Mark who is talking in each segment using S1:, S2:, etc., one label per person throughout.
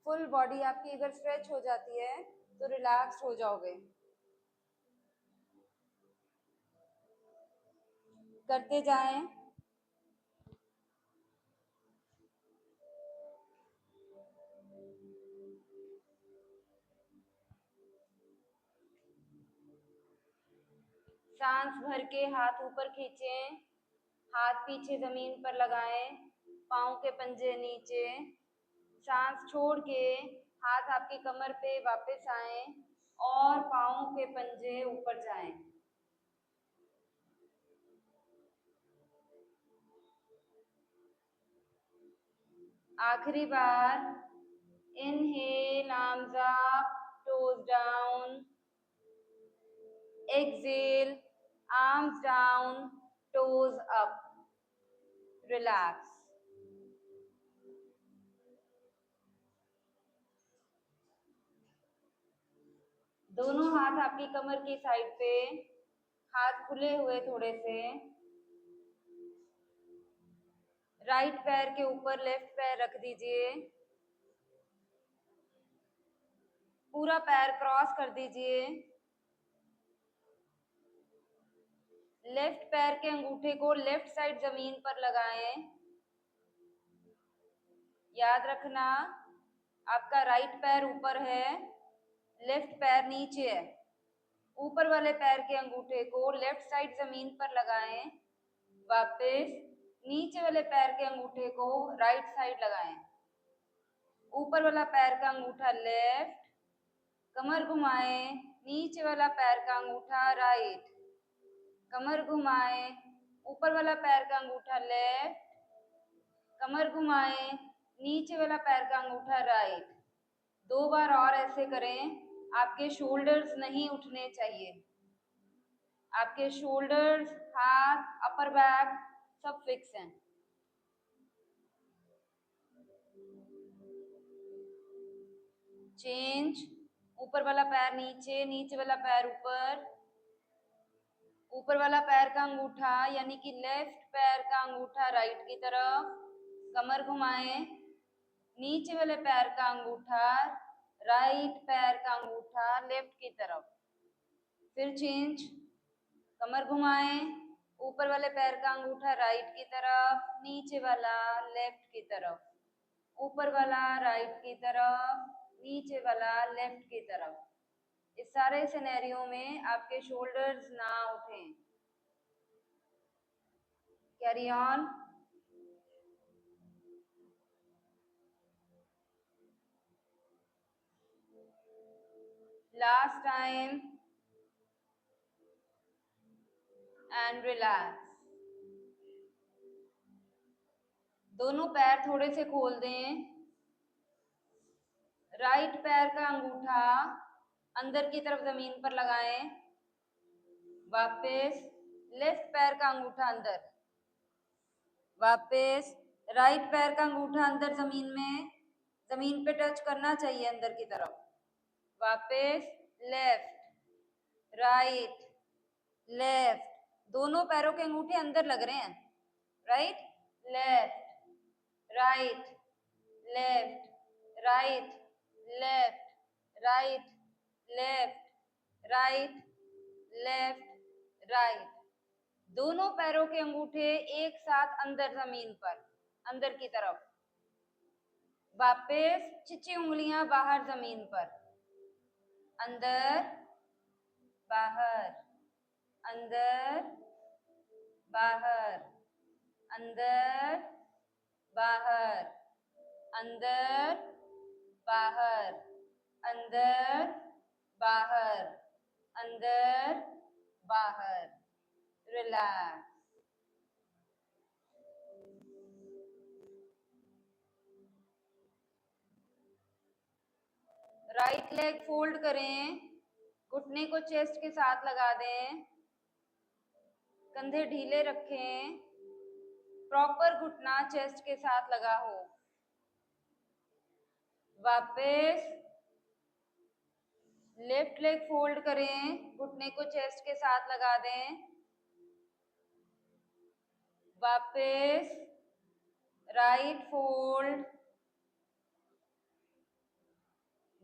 S1: Full body आपकी अगर stretch हो जाती है तो रिलैक्स हो जाओगे। करते जाएं। सांस भर के हाथ ऊपर खींचें, हाथ पीछे जमीन पर लगाएं, पाँव के पंजे नीचे। सांस छोड़ के हाथ आपकी कमर पे वापस आए और पाँव के पंजे ऊपर जाएं। आखिरी बार। Inhale, arms up, toes down. Exhale, arms down, toes up. Relax. दोनों हाथ आपकी कमर की साइड पे, हाथ खुले हुए थोड़े से। राइट पैर के ऊपर लेफ्ट पैर रख दीजिए। पूरा पैर क्रॉस कर दीजिए। लेफ्ट पैर के अंगूठे को लेफ्ट साइड जमीन पर लगाएं। याद रखना, आपका राइट पैर ऊपर है, लेफ्ट पैर नीचे है। ऊपर वाले पैर के अंगूठे को लेफ्ट साइड जमीन पर लगाएं। वापस नीचे वाले पैर के अंगूठे को राइट साइड लगाएं। ऊपर वाला पैर का अंगूठा लेफ्ट, कमर घुमाएं, नीचे वाला पैर का अंगूठा राइट, कमर घुमाएं, ऊपर वाला पैर का अंगूठा लेफ्ट, कमर घुमाएं, नीचे वाला पैर का अंगूठा राइट। 2 बार और ऐसे करें। आपके शोल्डर्स नहीं उठने चाहिए। आपके शोल्डर्स, हाथ, अपर बैक सब फिक्स हैं। चेंज। ऊपर वाला पैर नीचे, नीचे वाला पैर ऊपर। ऊपर वाला पैर का अंगूठा यानी कि लेफ्ट पैर का अंगूठा राइट की तरफ, कमर घुमाएं। नीचे वाले पैर का अंगूठा राइट पैर का अंगूठा लेफ्ट की तरफ। फिर चेंज। कमर घुमाएं, ऊपर वाले पैर का अंगूठा राइट की तरफ, नीचे वाला लेफ्ट की तरफ, ऊपर वाला राइट की तरफ, नीचे वाला लेफ्ट की तरफ। इस सारे सिनेरियो में आपके शोल्डर्स ना उठें। Carry on. Last time and relax. दोनों पैर थोड़े से खोल दें। राइट पैर का अंगूठा अंदर की तरफ जमीन पर लगाएं। वापस लेफ्ट पैर का अंगूठा अंदर। वापस राइट पैर का अंगूठा अंदर जमीन में, जमीन पे टच करना चाहिए अंदर की तरफ। वापस लेफ्ट, राइट, लेफ्ट। दोनों पैरों के अंगूठे अंदर लग रहे हैं। Right, left, right, left, right, left, right, left, right, left, right. दोनों पैरों के अंगूठे एक साथ अंदर जमीन पर, अंदर की तरफ। वापस चिची उंगलियां बाहर जमीन पर। अंदर, बाहर, अंदर, बाहर, अंदर, बाहर, अंदर, बाहर, अंदर, बाहर, अंदर, बाहर। रिलैक्स। राइट लेग फोल्ड करें, घुटने को चेस्ट के साथ लगा दें, कंधे ढीले रखें, प्रॉपर घुटना चेस्ट के साथ लगा हो। वापस लेफ्ट लेग फोल्ड करें, घुटने को चेस्ट के साथ लगा दें। वापस राइट फोल्ड,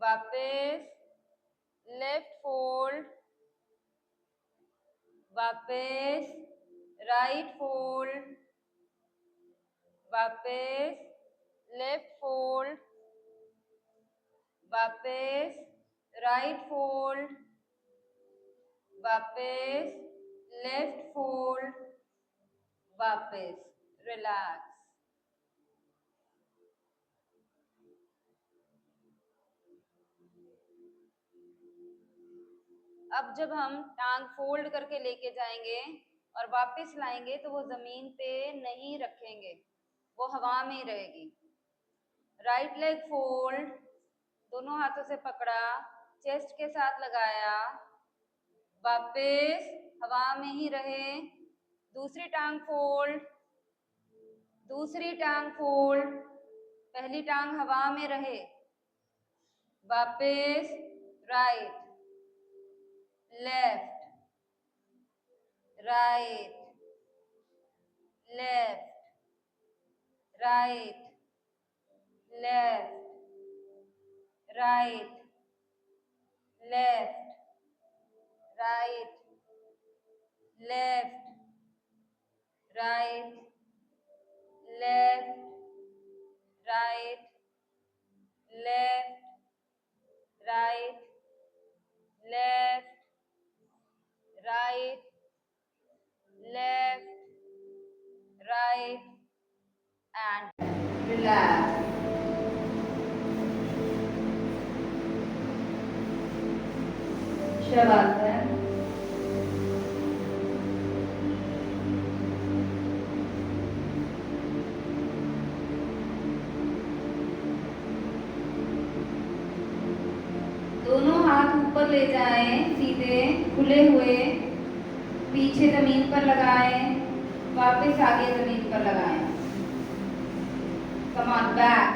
S1: वापस लेफ्ट फोल्ड, वापस राइट फोल्ड, वापस लेफ्ट फोल्ड, वापस राइट फोल्ड, वापस लेफ्ट फोल्ड, वापस रिलैक्स। अब जब हम टांग फोल्ड करके लेके जाएंगे और वापस लाएंगे तो वो जमीन पे नहीं रखेंगे, वो हवा में ही रहेगी। राइट लेग फोल्ड, दोनों हाथों से पकड़ा, चेस्ट के साथ लगाया, वापस हवा में ही रहे। दूसरी टांग फोल्ड, दूसरी टांग फोल्ड, पहली टांग हवा में रहे, वापस right left, right left, right left, right left, right left, right left, right left, right left, right left, right and relax. Shavasana. दोनों हाथ ऊपर ले जाएं, सीधे खुले हुए, पीछे जमीन पर लगाएं, वापस आगे जमीन पर लगाएं। Come on, back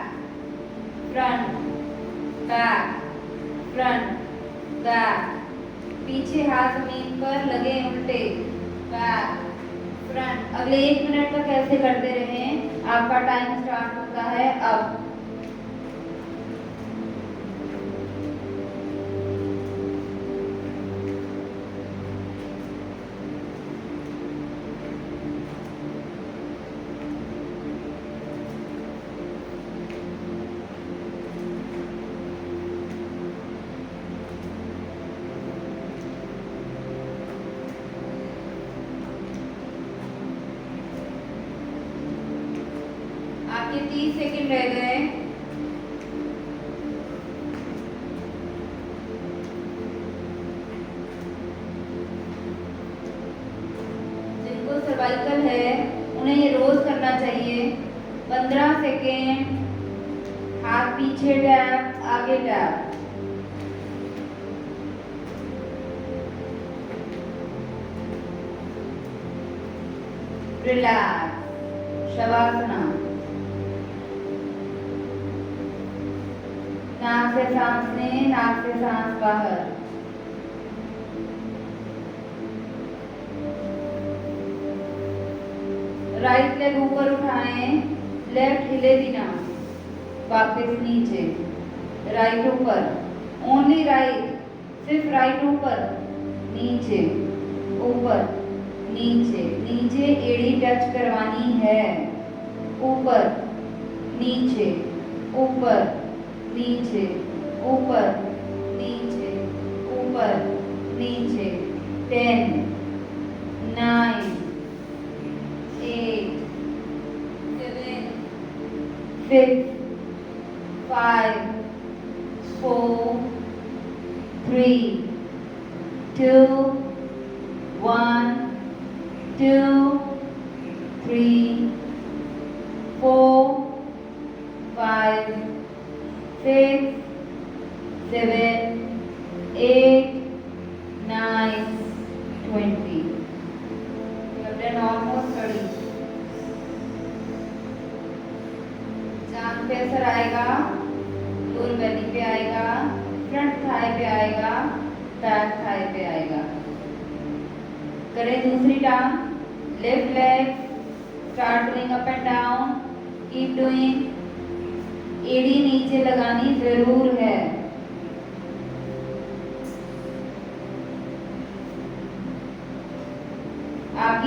S1: front, back front, back, पीछे हाथ जमीन पर लगे उल्टे, बैक फ्रंट। अगले 1 मिनट तक ऐसे करते रहें। आपका टाइम स्टार्ट होता है अब। आपके 30 सेकंड रह गए। जिनको सर्वाइकल है उन्हें ये रोज करना चाहिए। 15 सेकंड, हाथ पीछे टैप, आगे टैप। रिलैक्स, शवासना। नाक से सांस लें, नाक से सांस बाहर। राइट लेग ऊपर उठाएं, लेफ्ट हिले बिना, वापस नीचे, राइट ऊपर, ओनली राइट, सिर्फ राइट ऊपर, नीचे, ऊपर, नीचे, नीचे एड़ी टच करवानी है, ऊपर, नीचे, ऊपर, नीचे, ऊपर, नीचे, ऊपर, नीचे। 10, 9, 8, 7, 6, 5, 4, 3, 2, 1, 2, 3, 4, 5, 6, 7, 8, 9, 20. You have done almost 30. जांघ पे असर आएगा, लोअर बेली पे आएगा, फ्रंट थाई पे आएगा, बैक थाई पे आएगा। करें दूसरी टांग, left leg, start doing up and down, keep doing. एड़ी नीचे लगानी जरूर है।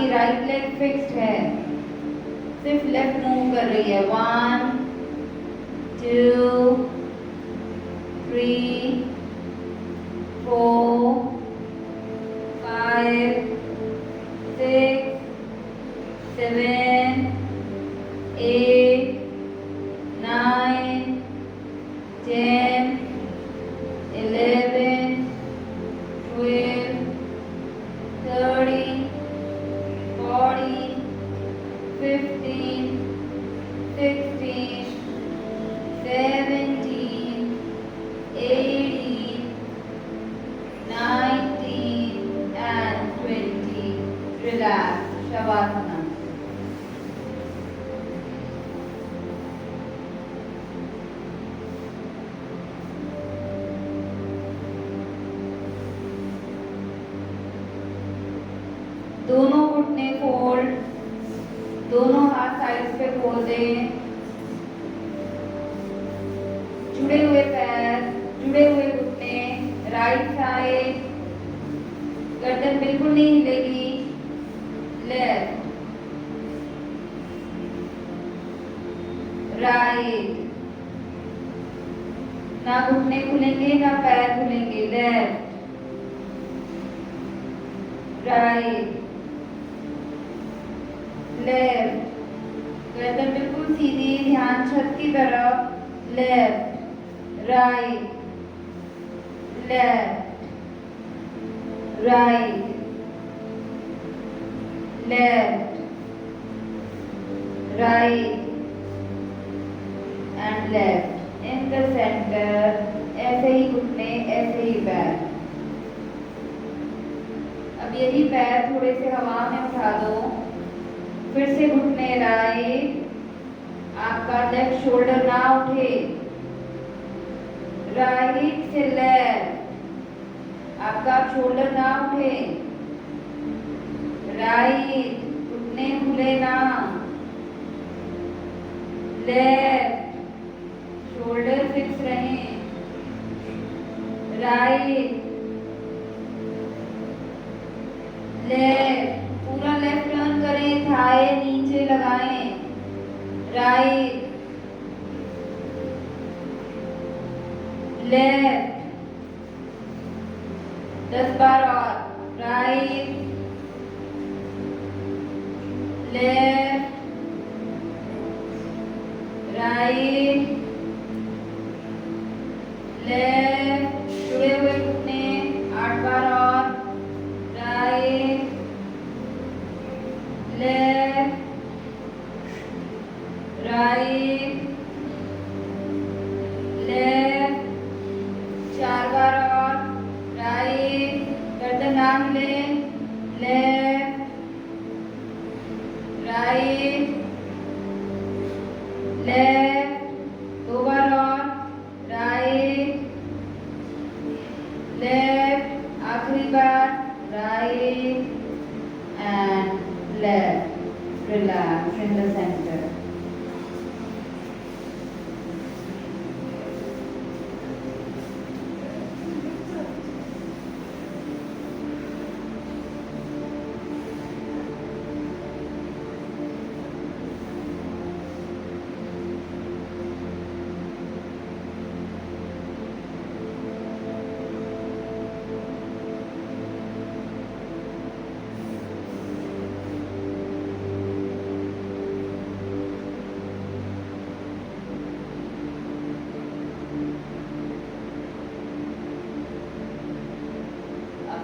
S1: आपकी राइट लेग फिक्स्ड है, सिर्फ लेफ्ट मूव कर रही है। 1 2 3 4 5 6 7 8 9 10 11 12 13 14 15 16 17 18 19 and 20. Relax. Shavasana. दोनों घुटने फोल्ड, दोनों हाथ साइड पे खोल दें। जुड़े हुए पैर, जुड़े हुए घुटने, राइट साइड, गर्दन बिल्कुल नहीं हिलेगी। लेफ्ट राइट, ना घुटने खुलेंगे ना पैर खुलेंगे। लेफ्ट राइट लेफ्ट, गर्दन बिल्कुल सीधी, ध्यान छत की तरफ। Left right left right left right and left in the centre. ऐसे ही घुटने, ऐसे ही पैर। अब यही पैर थोड़े से हवा में उठा दो, फिर से घुटने राइट, आपका लेफ्ट शोल्डर ना उठे। राइट से लेफ्ट, आपका शोल्डर ना उठे। राइट, घुटने खुले ना। लेफ्ट, शोल्डर फिक्स रहे। राइट लेफ्ट, पूरा लेफ्ट टर्न करें, थाए नीचे लगाएं। राइट लेफ्ट, 10 बार और। राइट लेफ्ट राइट लेफ्ट, जुड़े हुए घुटने, 8 बार और। राइट लेफ्ट राइट लेफ्ट, 4 बार और। राइट, गर्दन ना हिले। लेफ्ट राइट लेफ्ट, 2 बार और। राइट लेफ्ट, आखिरी बार। Right and left. Relax in the centre.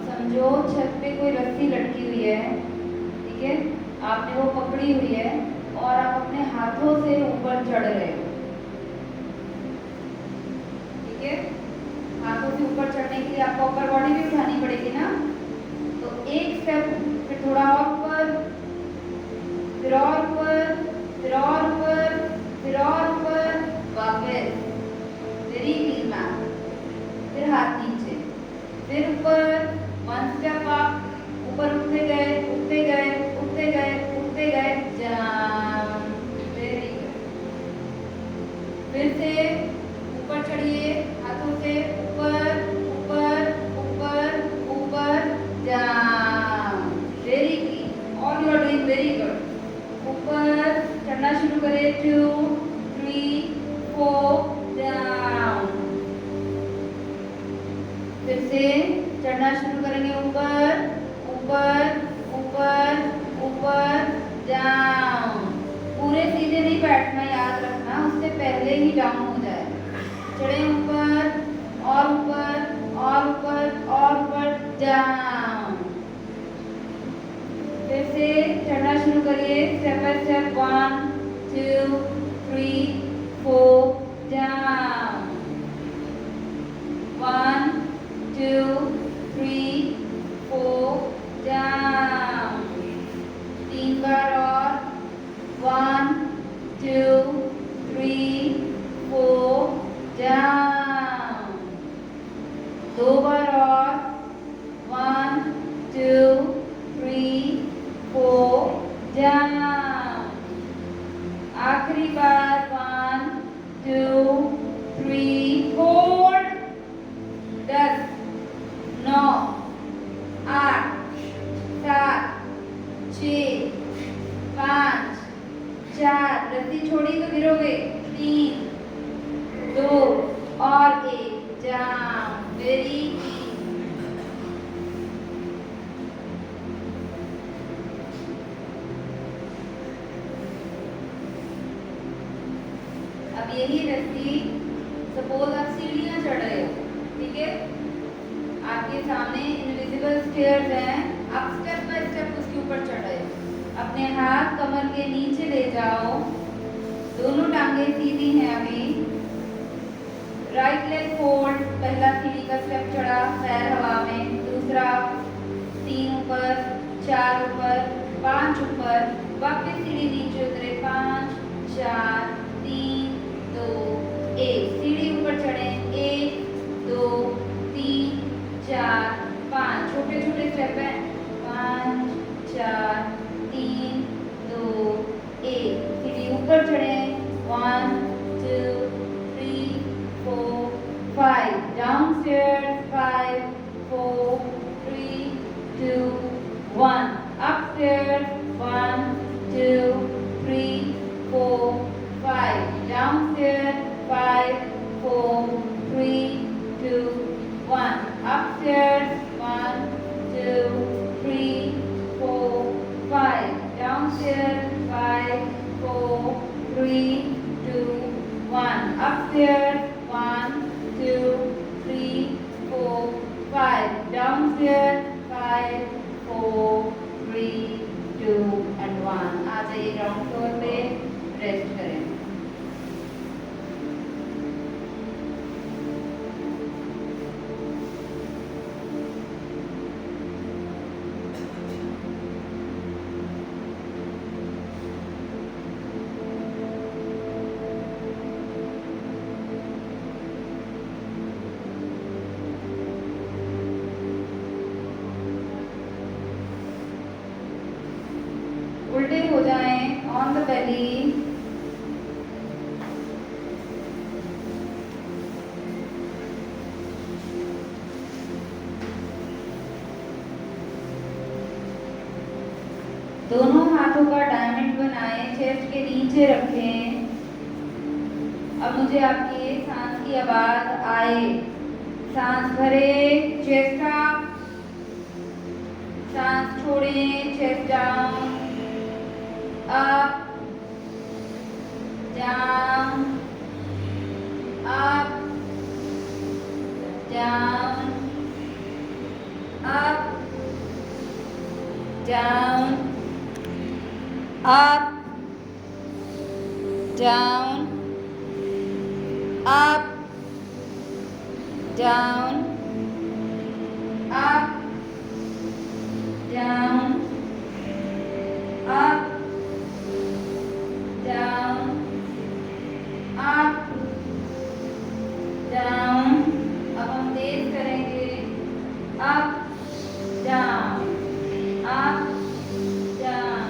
S1: समझो छत पे कोई रस्सी लटकी हुई है, ठीक है, आपने वो पकड़ी हुई है और आप अपने हाथों से ऊपर चढ़ रहे हो। ठीक है, हाथों से ऊपर चढ़ने के लिए आपको अपर बॉडी भी उठानी पड़ेगी ना। तो एक स्टेप, फिर थोड़ा और ऊपर, फिर और ऊपर, फिर और ऊपर, फिर और ऊपर, वापस। Very clean ma'am. फिर हाथ नीचे, फिर ऊपर, 1 स्टेप आप ऊपर उठते गए, उठते गए, उठते गए, उठते गए, जंप। Very good. फिर से ऊपर चढ़िए, हाथों से ऊपर ऊपर ऊपर ऊपर, jump. Very good. All your चढ़ना शुरू करेंगे ऊपर ऊपर ऊपर ऊपर डाउन। पूरे सीधे नहीं बैठना, याद रखना, उससे पहले ही डाउन हो जाए। चढ़े ऊपर और ऊपर और ऊपर और ऊपर डाउन। फिर से चढ़ना शुरू करिए step by step. 1 2 3 4 down. 1 2 3 4 down. 3 बार और 1 2 3 4 डाउन। 2 बार और 1 2 3 4 डाउन। आखिरी बार 1 2 3 होल्ड। 10 9 8 7 6 5 4, रस्सी छोड़ी तो गिरोगे, 3 2 और 1 डाउन। वेरी अब यही रस्सी, सपोज आप सीढ़ियां चढ़ रहे हो, ठीक है, आपके सामने इनविजिबल स्टेयर्स हैं, आप स्टेप बाय स्टेप उसके ऊपर चढ़ रहे हो। अपने हाथ कमर के नीचे ले जाओ, दोनों टांगे सीधी हैं। अभी राइट लेग होल्ड, पहला सीढ़ी का स्टेप चढ़ा, पैर हवा में, दूसरा 3 ऊपर 4 ऊपर 5 ऊपर, वापस सीढ़ी नीचे उतरे, 5 4 3 2 1, सीढ़ी ऊपर चढ़े, 1 2 3 4 5, छोटे छोटे स्टेप हैं, 5 4 3 2 1, सीढ़ी ऊपर चढ़े, 1 2 3 4 5, downstairs 5 4 3 2 1, upstairs 1 2 3 4 5, downstairs 5 4 3 2 1, upstairs 1 2 3 4 5, downstairs 5 4 3 2 1, upstairs 1 2 3 4 5, downstairs 5 4 3 2 and 1। आ जाइए ग्राउंड फ्लोर पे, रेस्ट करें। उल्टे हो जाएं ऑन द बेली। दोनों हाथों का डायमंड बनाएं, चेस्ट के नीचे रखें। अब मुझे आपकी सांस की आवाज आए, सांस भरे, चेस्ट अप, सांस छोड़े, chest down, up down up down up down up down up down up down up down up down। अब हम तेज करेंगे, up down up down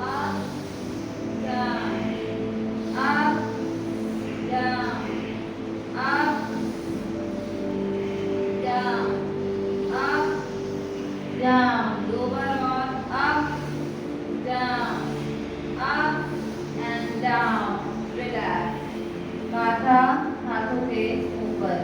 S1: up down up down up down up down। 2 बार और, up down up and down, relax, माथा हाथों के ऊपर।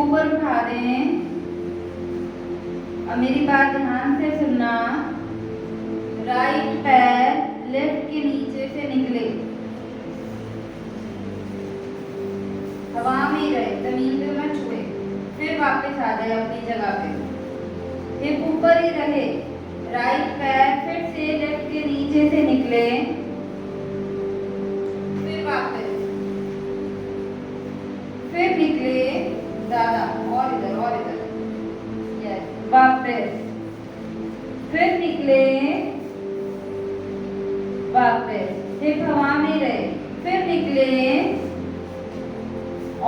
S1: ऊपर उठा दें। अब मेरी बात ध्यान से सुनना। राइट पैर लेफ्ट के नीचे से निकले, हवा में ही रहे, जमीन पे न छुए, फिर वापस आ जाए अपनी जगह पे। हिप ऊपर ही रहे, राइट पैर फिर से लेफ्ट के नीचे से निकले, फिर वापस, फिर निकले ज्यादा, और इधर यस, वापस, फिर निकले, वापस, हिप हवा में रहे, फिर निकले,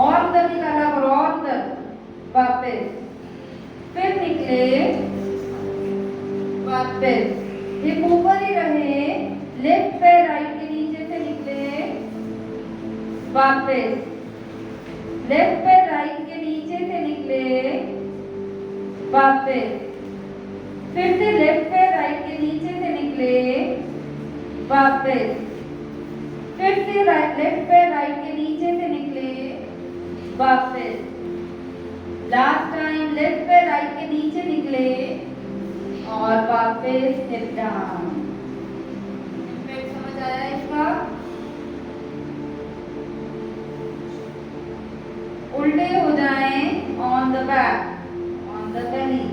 S1: और उधर निकाला करो, और उधर, वापस, फिर निकले, वापस, हिप ऊपर ही रहे, लेफ्ट पैर राइट के नीचे से निकले, वापस, लेफ्ट पैर राइट के नीचे से निकले, वापस, फिर से लेफ्ट पैर राइट के नीचे से निकले, वापस, फिर से लेफ्ट पैर राइट के नीचे से निकले, वापस, लास्ट टाइम लेफ्ट पैर राइट के नीचे निकले और वापस हिप डाउन। इम्पैक्ट समझ आया इसका? उल्टे हो जाएं on the back, on the belly.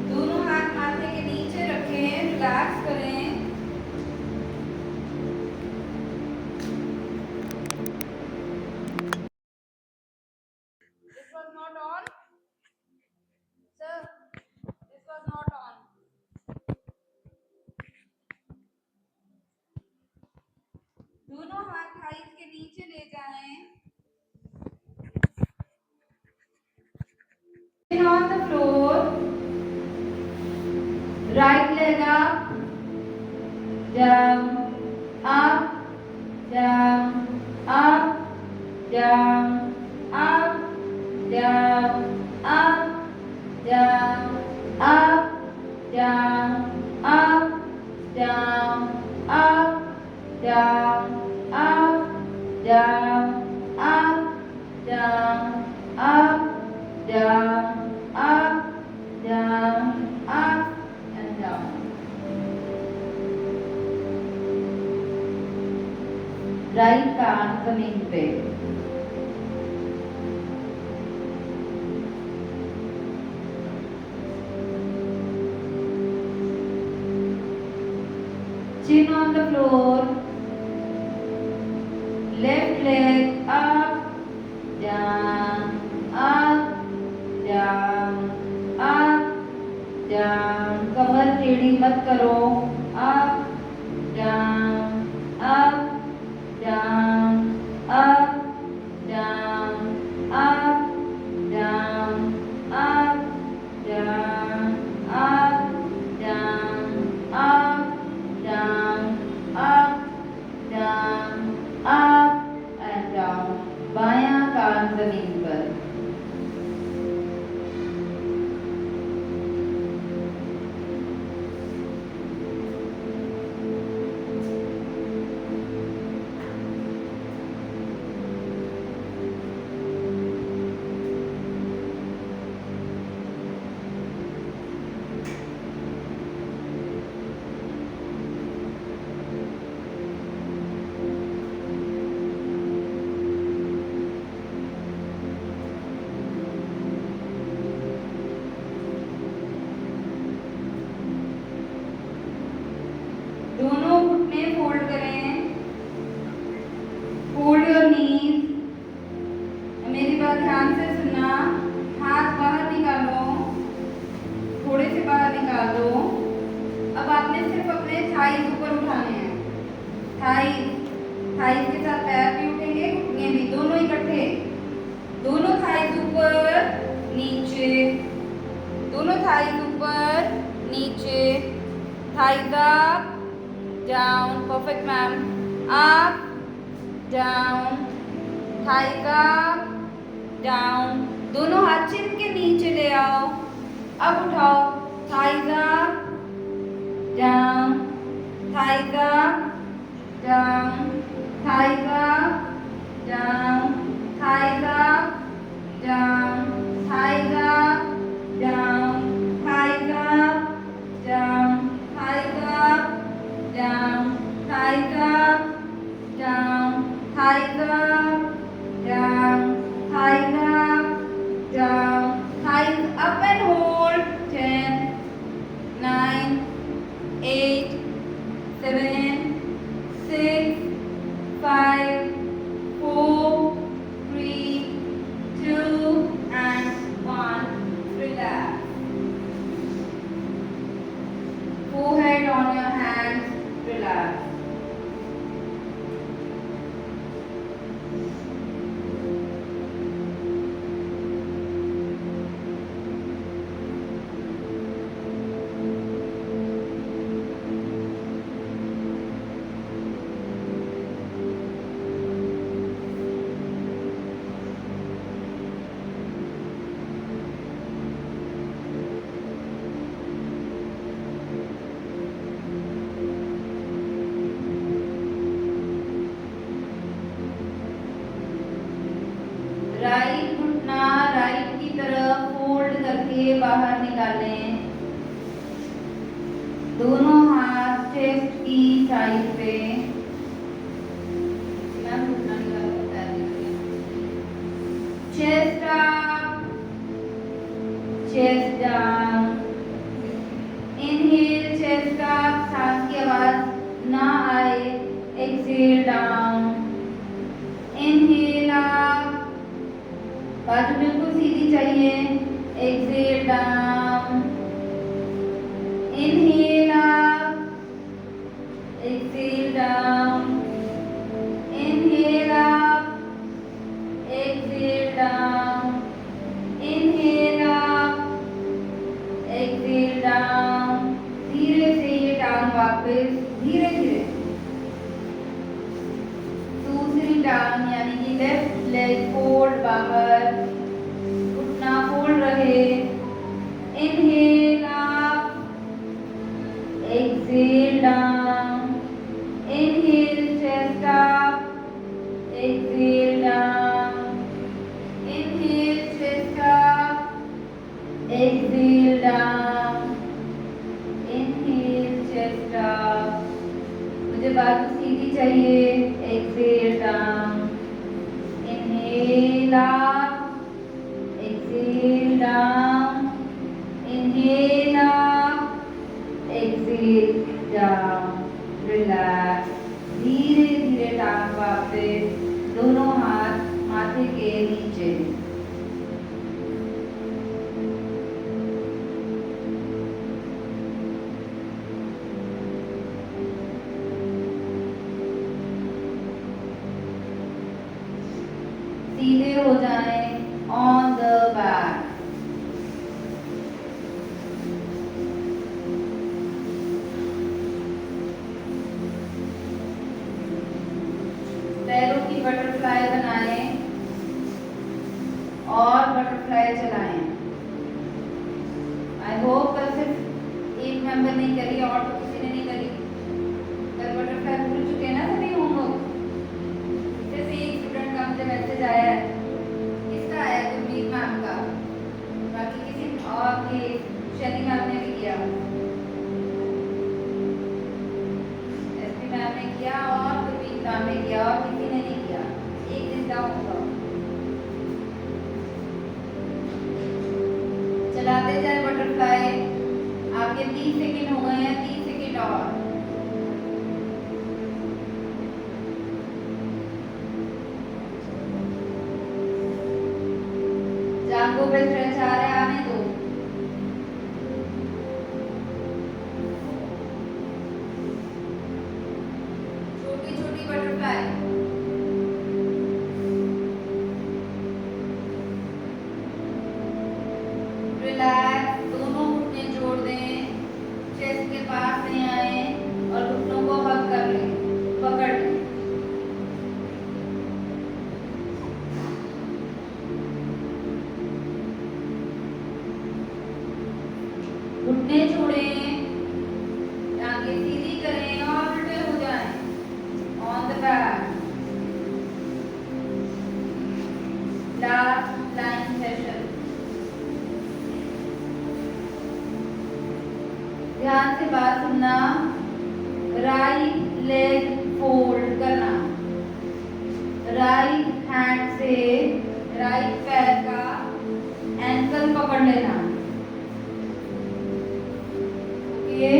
S1: दोनों हाथ माथे के नीचे रखें, रिलैक्स करें। This was not on, sir. This was not on. दोनों हाथ थाइस के नीचे ले जाएं। Chin on the floor. Right leg up, down, up, down, up, down, up, down, up, down, up, down, up, down, up, down, up, down, up, down, up, down, up, down, up, and down. Right कान जमीन पे, chin on the floor, left leg up, down, up, down, up, down, कमर टेढ़ी मत करो, up, down, up, down, up, down, up, down, up, down, up, down, up, down, up, down, up, and down. बायां कान जमीन पर। दोनों घुटने fold करें, fold your knees. मेरी बात ध्यान से सुनना, हाथ बाहर निकालो, थोड़े से बाहर निकाल दो। अब आपने सिर्फ अपने थाइज ऊपर उठाने हैं, थाइज, थाइज के साथ पैर भी उठेंगे, घुटने भी, दोनों इकट्ठे, दोनों थाइज ऊपर नीचे, दोनों थाइज ऊपर नीचे, thighs up, down, perfect ma'am, up, down, thighs up, down, दोनों हाथ चिन के नीचे ले आओ। अब उठाओ, thighs up, down, thighs up, down, thighs up, down, thighs up, down, thighs up, down, thighs up, down, thighs up, down, thighs up, down, thighs up, down, thighs up, down, thighs up and hold. 10, 9, 8, 7, 6, 5, 4, 3, 2, and 1. Relax. Forehead on your hands. Relax. Right घुटना right की तरफ fold करके बाहर निकालें। दोनों हाथ chest की side पे। Chest up, chest down. Inhale chest up, सांस की आवाज ना आए। Exhale down. इनहेल अप, बाजू बिल्कुल सीधी चाहिए। Exhale down. Inhale up, exhale down. Inhale up, exhale down. Inhale up, exhale down. धीरे से ये टांग वापस धीरे धीरे। दूसरी टांग यानी कि लेफ्ट लेग फोल्ड बाहर, घुटना फोल्ड रहे। Inhale up, exhale down. Inhale chest up, exhale down. Inhale chest up, exhale down. Inhale chest up. मुझे बाजू सीधी चाहिए। Exhale down. Inhale up, exhale down. Inhale up, exhale down. Relax. धीरे धीरे टांग वापस, दोनों हाथ माथे के नीचे। सीधे हो जाएं on the back। पैरों की बटरफ्लाई बनाएं और बटरफ्लाई चलाएं। आई होप कल सिर्फ एक मेंबर नहीं करी और तो किसी ने नहीं करी। कल बटरफ्लाई भूल चुके हैं ना सभी होमवर्क। जैसे एक स्टूडेंट का मुझे मैसेज आया है, किसका आया? गुरमीत मैम का। बाकी किसी और की शनि मैम ने भी किया, एसपी मैम ने किया और गुरमीत मैम ने किया और किसी ने नहीं किया। एक दिन का होगा। चलाते जाए बटरफ्लाई। आपके 30 सेकेंड हो गए हैं, 30 सेकेंड और। जांघों पे स्ट्रेच आ रहे, आने दो। छोटी छोटी बटरफ्लाई। रिलैक्स, दोनों घुटने जोड़ दें, चेस्ट के पास नहीं आए और घुटनों को हग कर लें, पकड़ लें। घुटने ध्यान से बात सुनना। राइट लेग फोल्ड करना, राइट हैंड से राइट पैर का एंकल पकड़ लेना। ओके,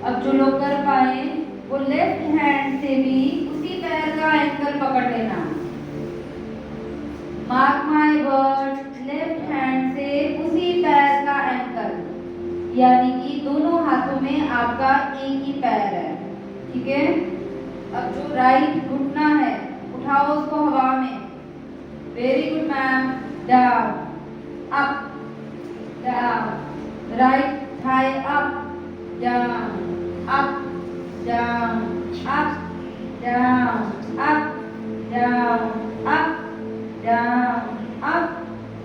S1: अब जो लोग कर पाए वो लेफ्ट हैंड से भी उसी पैर का एंकल पकड़ लेना। Mark my word, left hand से उसी पैर का एंकल, यानी कि दोनों हाथों में आपका एक ही पैर है। ठीक है, अब जो राइट घुटना है उठाओ उसको हवा में। Very good ma'am. Down, up, down, right thigh up, down, up, down, up, down, up, down, up, down, up,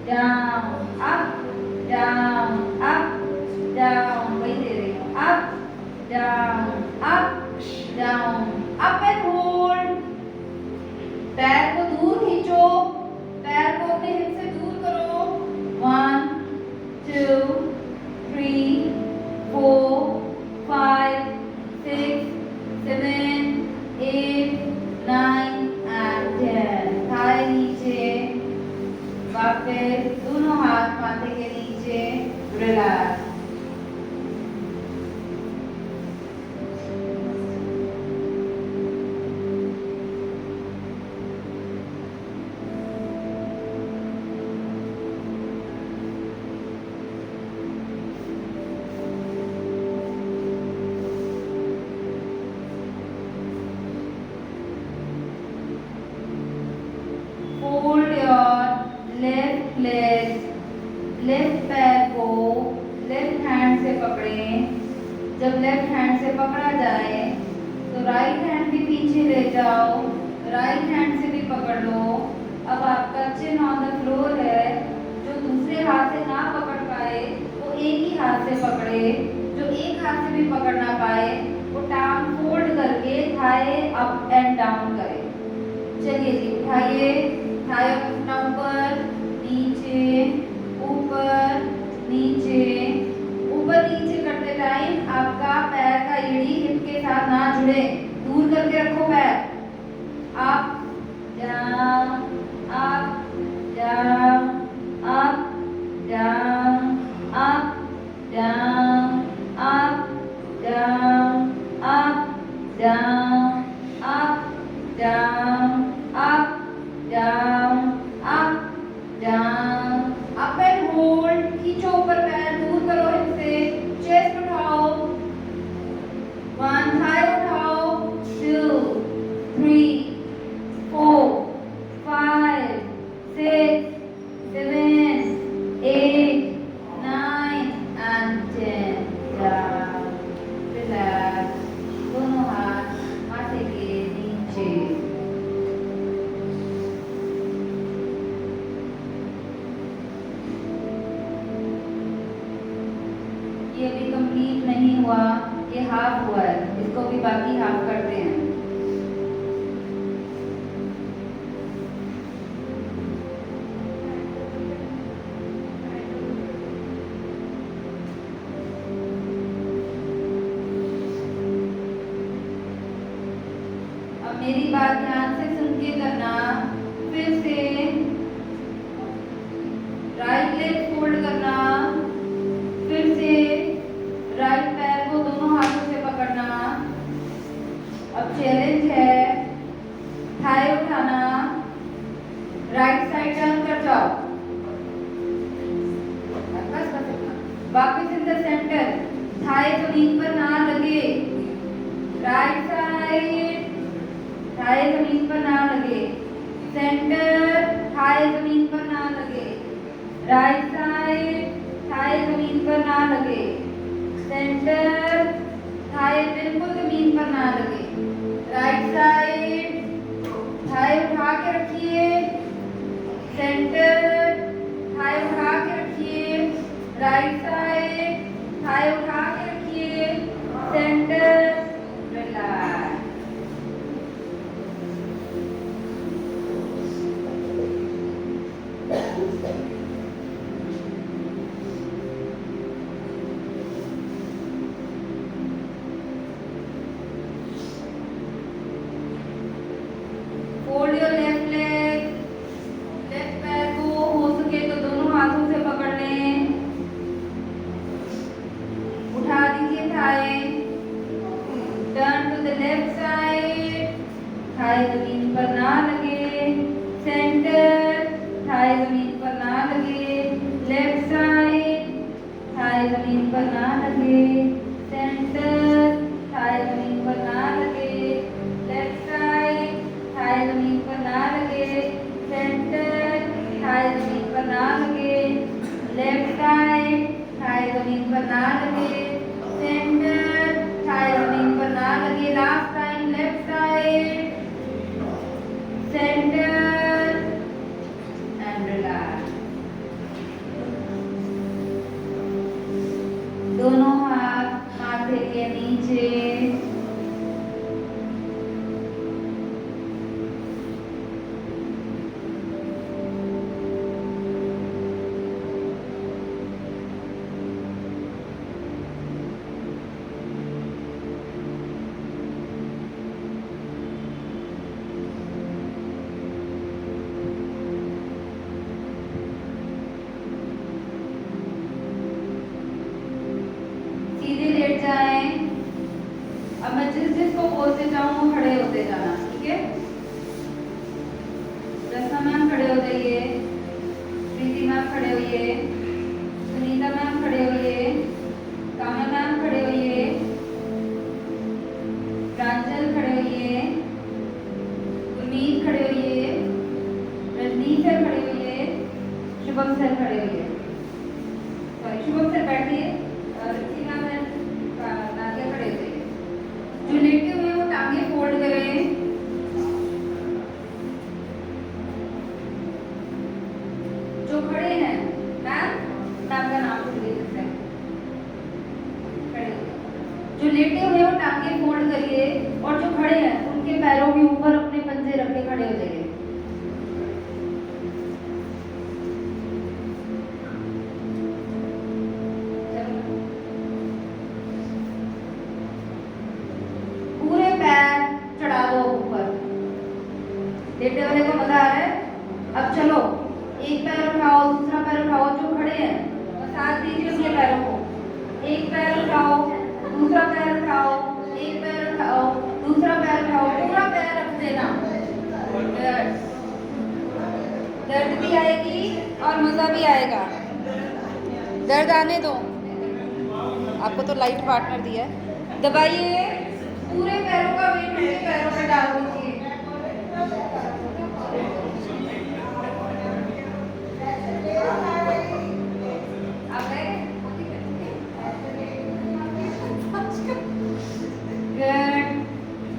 S1: down, up, down, up, down, वही दे रही हूँ, up, down, up and hold। पैर को दूर खींचो, पैर को अपने हिप से दूर करो। 1, 2, 3, 4, 5, 6, 7, 8, 9 and 10। थाई नीचे, वापस दोनों हाथ माथे के नीचे, relax. Hold your left leg, left पैर को लेफ्ट हैंड से पकड़ें। जब लेफ्ट हैंड से पकड़ा जाए तो राइट हैंड भी पीछे ले जाओ, राइट हैंड से भी पकड़ लो। अब आपका चिन ऑन द फ्लोर है। जो दूसरे हाथ से ना पकड़ पाए वो एक ही हाथ से पकड़े, जो एक हाथ से भी पकड़ ना पाए वो टांग फोल्ड करके थाई अप एंड डाउन करे। चलिए जी, उठाइए, थाई अपना ऊपर नीचे, ऊपर नीचे। ऊपर नीचे करते टाइम आपका पैर का एड़ी हिप के साथ ना जुड़े, दूर करके रखो पैर। Up down, up down, up down, up down, up down, up down, up down, up down, up down, up and hold. खींचो ऊपर पैर, दूर करो हिप से, चेस्ट उठाओ। 1 थाई उठाओ, 2, 3, 4, 5, 6, 7, 8, 9 and 10। डाउन, रिलैक्स, दोनों हाथ माथे के नीचे। ये भी कंप्लीट नहीं हुआ, ये हाफ हुआ है, इसको भी बाकी हाफ करते हैं। अब मेरी बात ध्यान से सुन के करना। फिर से राइट लेग फोल्ड करना, फिर से राइट पैर को दोनों हाथों से पकड़ना। अब चैलेंज है, थाई उठाना, राइट साइड टर्न कर जाओ, बस बस इतना। वापस इन द सेंटर, थाई जमीन पर ना लगे, राइट साइड थाई जमीन पर ना लगे। थाई जमीन पर ना लगे, सेंटर, थाई जमीन पर ना लगे, लेफ्ट साइड, थाई जमीन पर ना लगे, सेंटर, थाई जमीन पर ना लगे, लेफ्ट साइड, थाई जमीन पर ना लगे, सेंटर, थाई जमीन पर ना लगे, लेफ्ट साइड, थाई जमीन पर ना लगे, सेंटर, थाई जमीन पर ना लगे, last time left side, centre and relax. दोनों हाथ माथे के नीचे, सीधे लेट जाएं। अब मैं जिसको बोलते जाऊं वो खड़े होते जाना, ठीक है? रसना मैम खड़े हो जाइए, प्रीति मैम खड़े होइए, सुनीता मैम खड़े होइए, कामना मैम खड़े होइए, प्रांजल खड़े होइए, गुरमीत खड़े होइए, रजनीत सर खड़े होइए, शुभम सर खड़े होइए। सॉरी, शुभम सर बैठिए और सीमा मैम नादिया खड़े हो जाइए। जो लेटे हुए हैं वो टांगे फोल्ड करें। जो खड़े हैं मैम का नाम भूल दे सकते हैं, खड़े हो जाइए। जो लेटे हुए हैं वो टांगे फोल्ड करिए और जो खड़े हैं उनके पैरों के ऊपर अपने पंजे रख के खड़े हो जाइए। पूरे पैर चढ़ा दो ऊपर। लेटे वाले को मजा आ रहा है? अब चलो, एक पैर उठाओ, दूसरा पैर उठाओ, जो खड़े हैं मसाज दीजिए उसके पैरों को। एक पैर उठाओ, दूसरा पैर उठाओ, एक पैर उठाओ, दूसरा पैर उठाओ, पूरा पैर रख देना। दर्द भी आएगी और मजा भी आएगा। दर्द आने दो, आपको तो लाइट पार्टनर दिया है। दबाइए, पूरे पैरों का वेट उनके पैरों पे डाल दीजिए।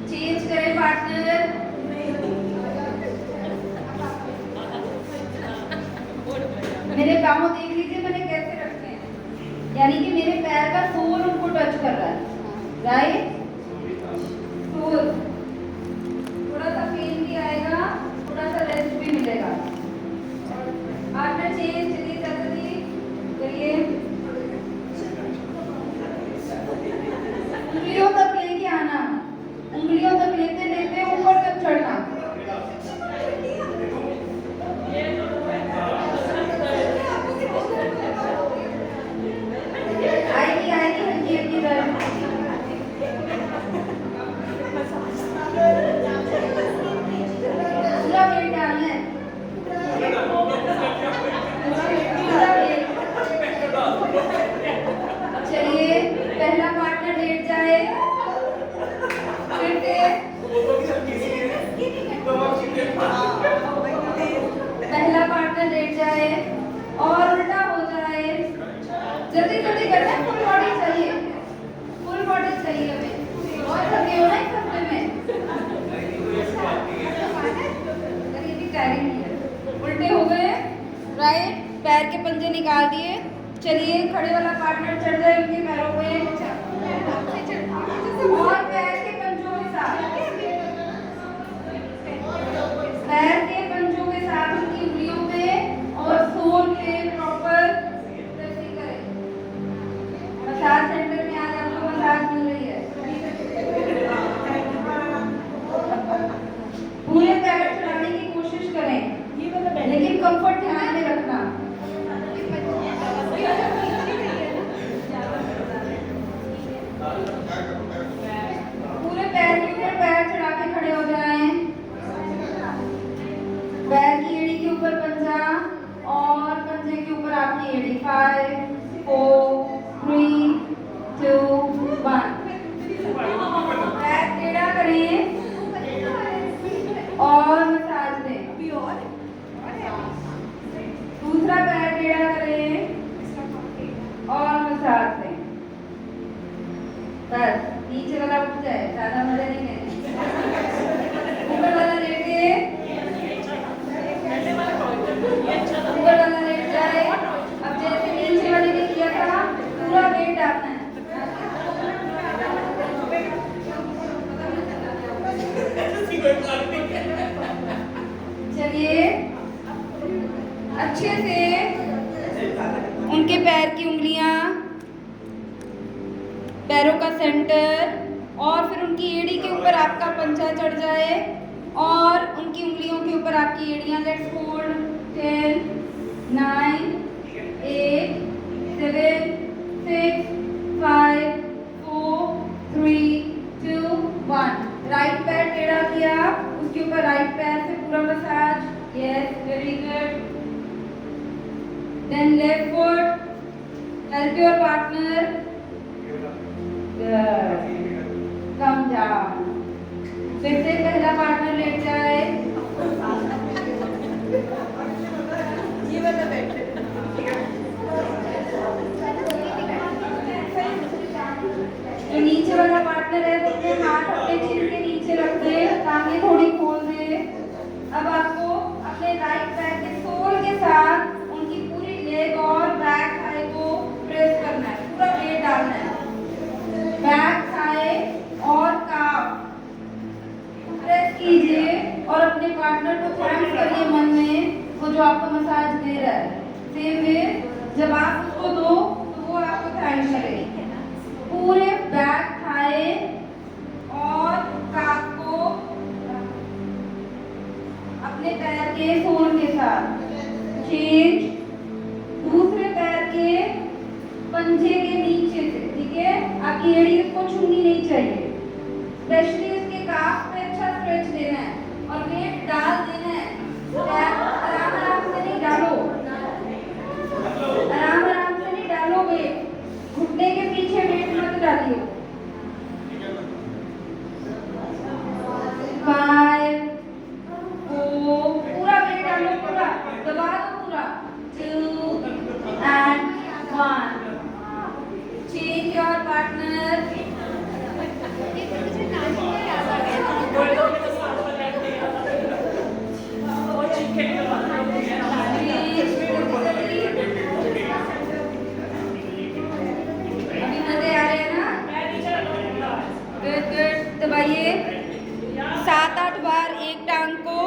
S1: चेंज करें पार्टनर। मेरे पाँव देख लीजिए मैंने कैसे रखे हैं, यानी कि मेरे पैर का सोल उनको टच कर रहा है, राइट? सोल। थोड़ा सा पेन भी आएगा, थोड़ा सा रेस्ट भी मिलेगा। पार्टनर चेंज, चलिए जल्दी करिए। उंगलियों तक लेके आना, उंगलियों तक लेते लेते ऊपर तक चढ़ना। आएगी आएगी हल्की हल्की दर्द। पूरा वेट डालना है, पूरा वेट। चलिए, पहला पार्टनर लेट जाए, फिर से पहला पार्टनर लेट जाए और उल्टा हो जाए। जल्दी जल्दी करना है, फुल बॉडी चाहिए, फुल बॉडी चाहिए हमें। और थके हो ना इस हफ्ते में, करीबी टायरिंग है। उल्टे हो गए, राइट? पैर के पंजे निकाल दिए। चलिए, खड़े वाला पार्टनर चढ़ जाए उनके पैरों पे और पैर के पंजों के साथ, पैर के पंजों के साथ उनकी उंगलियों पे और सोल पे प्रॉपर प्रेसिंग करें। मसाज सेंटर में आज आपको मसाज मिल रही है। पूरे पैर चढ़ाने की कोशिश करें, लेकिन कंफर्ट ध्यान में रखना। पूरे पैर के ऊपर पैर चढ़ा के खड़े हो जाएं। बस नीचे वाला उठ जाए, ज्यादा मजा नहीं है। ऊपर वाला लेटे, ऊपर वाला लेट जाए। अब जैसे नीचे वाले ने किया था पूरा वेट डालना है। चलिए अच्छे से उनके पैर की उंगलियां, पैरों का सेंटर और फिर उनकी एड़ी के ऊपर आपका पंजा चढ़ जाए और उनकी उंगलियों के ऊपर आपकी एड़ियां। Let's hold 10 9 8 7 6 5 4 3 2 1। राइट पैर टेढ़ा किया, उसके ऊपर राइट पैर से पूरा मसाज। Yes, very good. Then left foot, help your partner, come down. फिर से पहला पार्टनर लेट जाए। ये वाला बैठे। जो नीचे वाला पार्टनर है वो अपने हाथ अपने चिन के नीचे रख दे, टांगे थोड़ी खोल दे। अब आपको अपने राइट पैर के सोल के साथ उनकी पूरी लेग और बैक थाई को प्रेस करना है, पूरा वेट डालना है। बैक थाई और काफ प्रेस कीजिए और अपने पार्टनर को थैंक्स करिए मन में, वो जो आपको मसाज दे रहा है। सेम वे जब आप उसको दो तो वो आपको थैंक्स करेगी। पूरे बैक थाई और काफ को अपने पैर के सोल के साथ चेंज। दूसरे पैर के पंजे के नीचे से, ठीक है, आपकी एड़ी उसको छूनी नहीं चाहिए। स्पेशली उसके काफ पे अच्छा स्ट्रेच देना है और वेट डाल देना है। आराम आराम से नहीं डालो, आराम आराम से नहीं डालो वेट, घुटने के पीछे वेट मत डालिए। 5 4 पूरा वेट डालो, पूरा दबा दो, पूरा 2 and 1। Change your partner. अभी मजे आ रहे हैं ना? Good good. दबाइए 7-8 बार एक टांग को,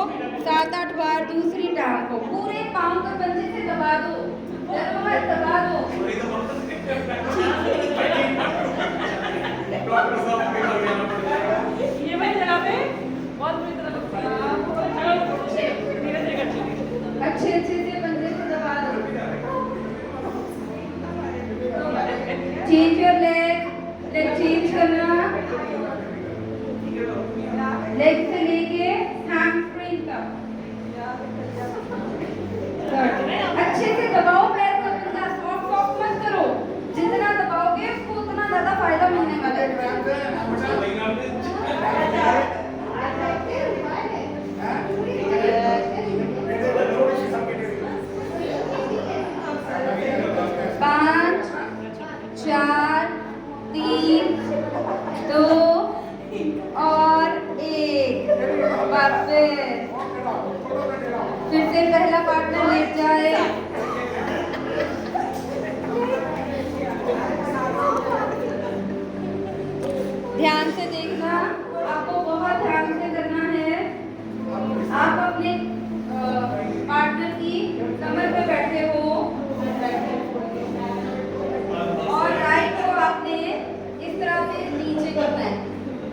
S1: 7-8 बार दूसरी टांग को। पूरे पाँव को पंजे से दबा दो, डरो मत, दबा दो।
S2: ये भाई जगह पे बहुत बुरी तरह लगता है।
S1: अच्छे अच्छे से पंजे से दबा दो। Change your leg, leg change करना, लेग से लेके हैमस्ट्रिंग तक। अच्छे से दबाओ पैर को, इतना सॉफ्ट सॉफ्ट मत करो। जितना दबाओगे उसको उतना ज्यादा फायदा मिलने वाला है। 5 4 3 2 और 1। फिर से पहला पार्टनर लेट जाए। ध्यान से देखना, आपको बहुत ध्यान से करना है। आप अपने पार्टनर की कमर पे बैठे हो और राइट को आपने इस तरह से नीचे करना है।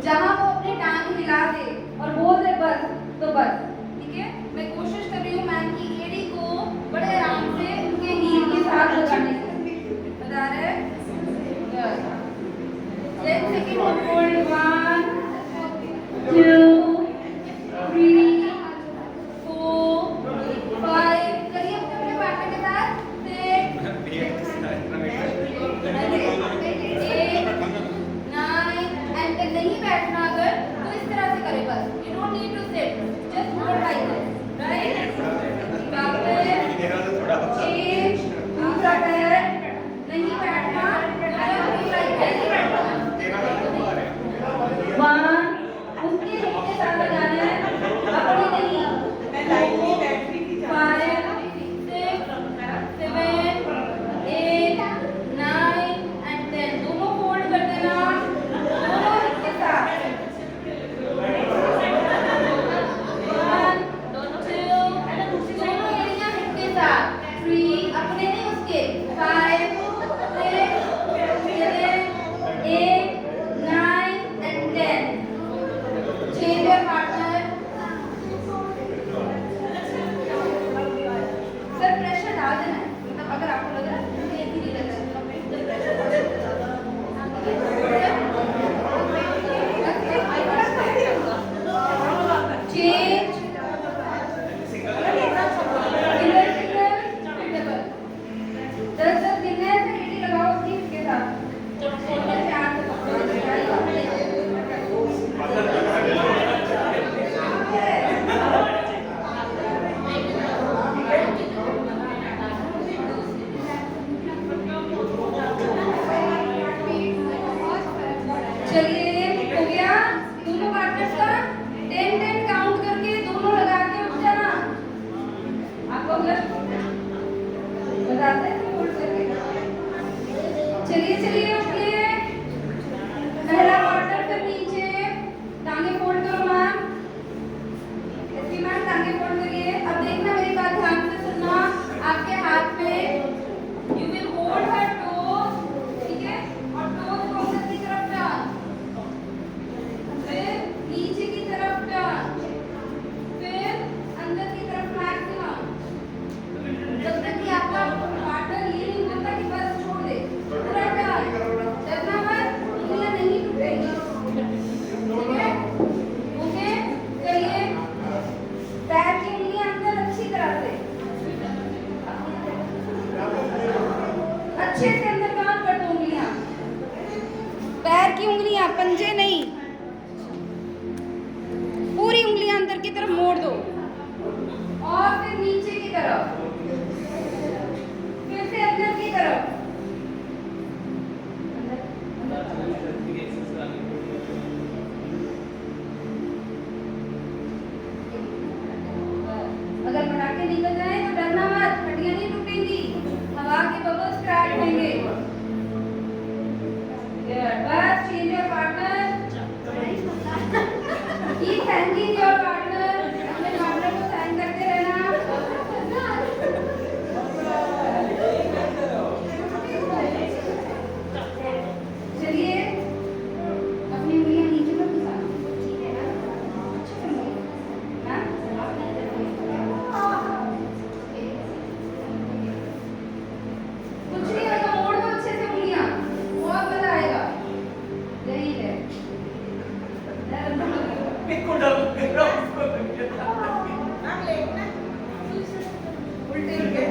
S1: जहां वो अपनी टांग हिला दे और बोल दे बस, तो बस, ठीक है। मैं कोशिश कर रही हूँ मैम की एड़ी को बड़े आराम से उनके हील के साथ लगाने की। बता रहे हैं? Let's take it on board. 1 2 3 4 5। करिए अपने पार्टनर के साथ। 6 9 एंड नहीं बैठना अगर तो इस तरह से करें बस। You don't need to sit, just hold like this. तरफ, फिर से अंदर की तरफ। अगर पटाखे निकल जाए तो डरना मत, हड्डियां नहीं टूटेंगी, हवा के बबल्स क्रैक होंगे। बस change your partner, keep thanking your partner, अपने पार्टनर को थैंक करते रहना। चलिए अपनी उंगलियां नीचे मत घुसाना, ठीक है ना? कुछ नहीं होगा, मोड़ दो अच्छे से उंगलियां, बहुत मजा आएगा। यही है उल्टे।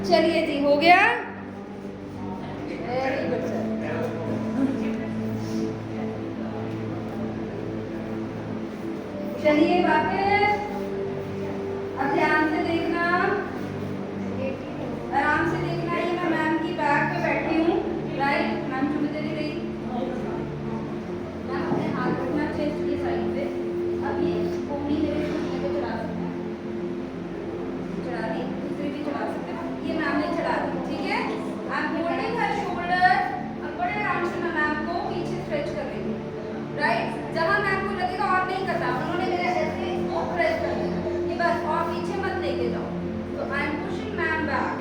S1: चलिए जी, हो गया। Very good sir. चलिए वापस, अब ध्यान से देखना, आराम से देखना। ये मैं मैम की बैक पे बैठी हूँ, राइट? मैम चुप दे रही, मैम अपने हाथ रखना चेस्ट की साइड पे। अब ये कोहनी मेरे घुटने पे चढ़ा सकते हैं, चढ़ा दी, दूसरी भी चढ़ा सकते हैं। ये मैम ने चढ़ा दी, ठीक है? I am holding her shoulder. अब बड़े आराम से मैं मैम को पीछे स्ट्रेच कर रही हूँ, राइट? जहाँ मैम को लगेगा और नहीं करना, उन्होंने मेरे ऐसे इसको प्रेस कर दिया कि बस और पीछे मत लेके जाओ। तो I am pushing ma'am back.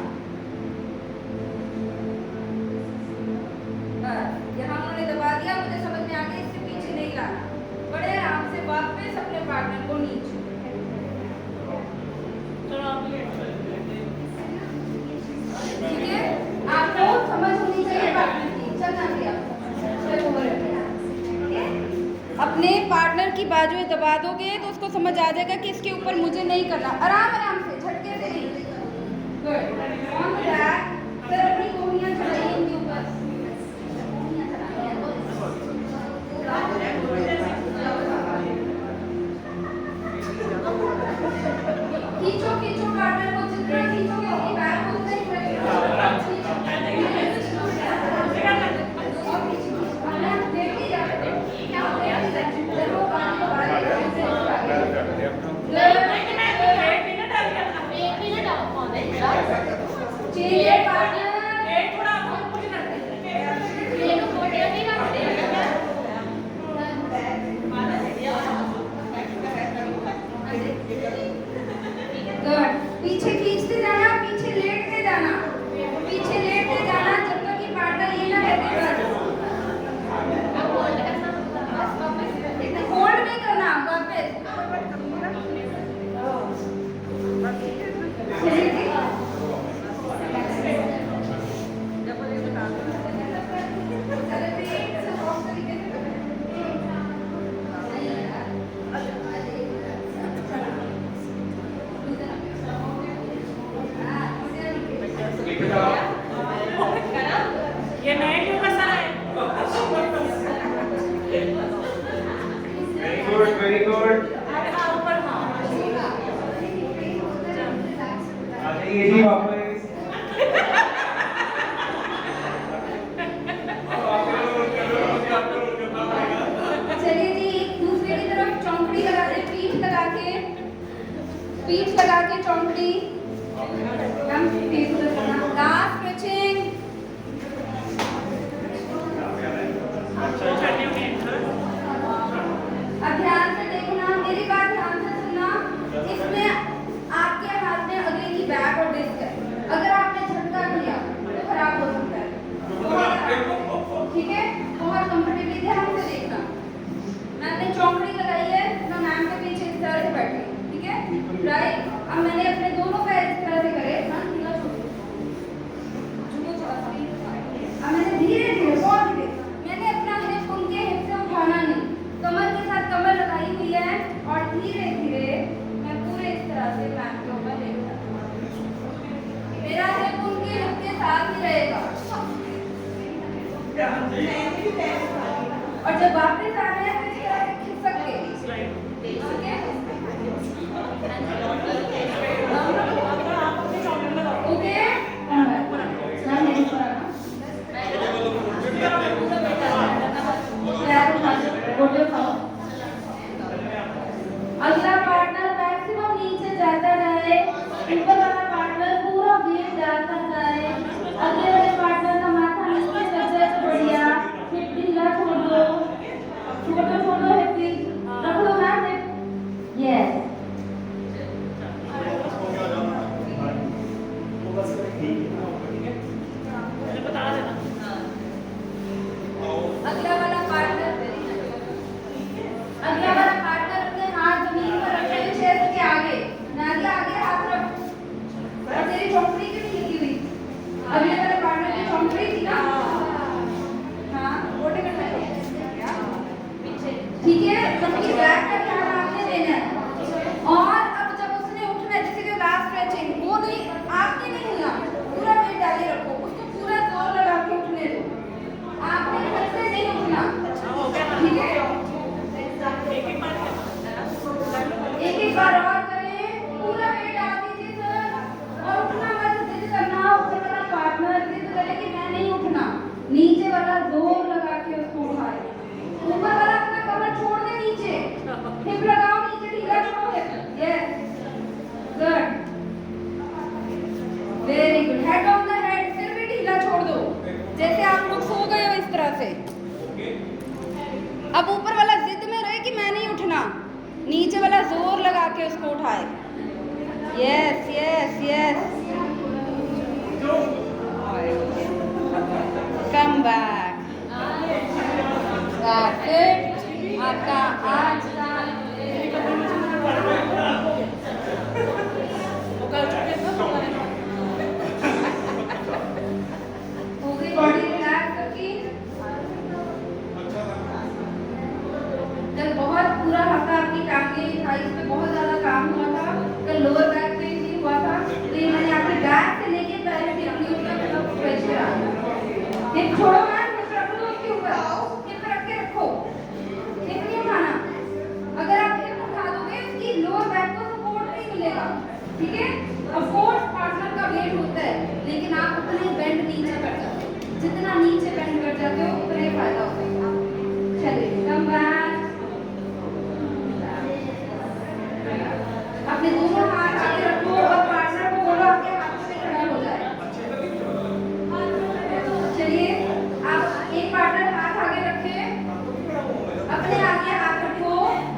S1: यहाँ उन्होंने दबा दिया, मुझे समझ में आ गया इससे पीछे नहीं लाना। बड़े आराम से वापस अपने पार्टनर को नीचे। ठीक है, आपको समझ होनी चाहिए पार्टनर की। चलना दिया, अपने पार्टनर की बाजुएं दबा दोगे तो उसको समझ आ जाएगा कि इसके ऊपर मुझे नहीं करना। आराम आराम से, झटके से नहीं। गुड। ऑन द बैक, फिर अपनी कोहनियां चढ़ाइए इनके ऊपर। खींचो खींचो पार्टनर को, जितना खींचोगे अपनी बैक को उतना ही पीछे खींचते जाना, पीछे लेटते जाना, पीछे लेटते जाना जब तक कि पार्टनर ये ना कहते बस होल्ड नहीं करना, वापस।
S2: ये नए क्यों फंसा है?
S3: Very good.
S2: ऊपर हाँ।
S3: आ जाइए जी वापस।
S1: चलिए जी, दूसरे की तरफ चौंकड़ी लगा दे, पीठ लगा के चौंकड़ी। हम पीठ लगाना। Last stretching. अब ध्यान से देखना, मेरी बात ध्यान से सुनना। इसमें आपके हाथ में अगले की बैक और डिस्क है। अगर आपने झटका दिया तो खराब हो सकता है, ठीक है? बहुत कंफर्टेबली ध्यान से देखना। मैंने चौकड़ी लगाई है, मैं मैम के पीछे इस तरह से बैठी हूँ, ठीक है? राइट। अब मैंने अपने दोनों पैर इस तरह से करे। अब मैंने धीरे धीरे, बहुत धीरे, मैंने अपना हिप उनके हिप से उठाना नहीं, कमर के साथ कमर लगाई हुई है और धीरे धीरे मैं पूरे इस तरह से मैम के ऊपर ले जाऊंगा। मेरा हिप उनके हिप के साथ ही रहेगा। और जब वापस आ रहे हैं तो इस तरह से खिसक के, ठीक है? ठीक है, उसकी बैक का ध्यान आपने देना है। और अब जब उसने उठना है, जैसे कि लास्ट स्ट्रेचिंग, वो नहीं, आपने नहीं हिलना, पूरा वेट डाले रखो, उसको पूरा जोर लगा के उठने दो, आपने फिर से नहीं उठना, ठीक है। एक बार और करें, पूरा वेट डाल दीजिए सर, और उठना मत, जिद करना, ऊपर वाला पार्टनर जिद करे कि मैं नहीं उठना, नीचे वाला जोर लगा के उसको उठाए, ऊपर वाला अपना कमर छोड़ दे नीचे, हिप लगाओ नीचे, ढीला छोड़ो, yes good, very good, head on the head, सिर भी ढीला छोड़ दो, जैसे आप लोग सो गए हो इस तरह से। अब ऊपर वाला जिद में रहे कि मैं नहीं उठना, नीचे वाला जोर लगा के उसको उठाए, yes yes yes, come back, that's it, आपका आज का हो गई बॉडी रिलैक्स आपकी। कल बहुत पूरा हफ्ता आपकी टांगे थाइस पे बहुत ज्यादा काम हुआ था, कल लोअर बैक पेन भी हुआ था, तो ये मैंने आपके बैक से लेके पैर के ग्लूट तक सब प्रेशर आ गया। हिप छोड़ो मैम, हिप रख दो उसके ऊपर, हिप रख के रखो, हिप नहीं उठाना, अगर आप हिप उठा दोगे उसकी लोअर बैक को सपोर्ट नहीं मिलेगा, ठीक है। ऑफ कोर्स पार्टनर का वेट होता है, लेकिन आप उतने बेंड नीचे कर जाते हो, जितना नीचे बेंड कर जाते हो उतना ही फायदा होता है। चलिए कम बैक, अपने दोनों हाथ आगे रखो और पार्टनर को बोलो आपके हाथों से खड़ा हो जाए। चलिए आप एक पार्टनर हाथ आगे रखे, अपने आगे हाथ रखो,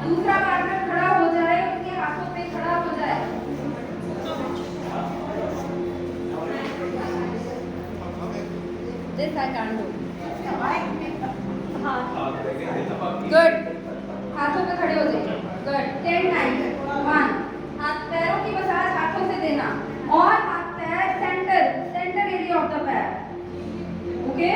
S1: दूसरा पार्टनर खड़ा हो जाए, उसके हाथों पे खड़ा हो जाए। This I can't do. Good. हाथों पे खड़े हो जाइए। Good. 10 times. 1. हाथ पैरों की मसाज हाथों से देना और हाथ पैर सेंटर एरिया ऑफ द पैर, ओके।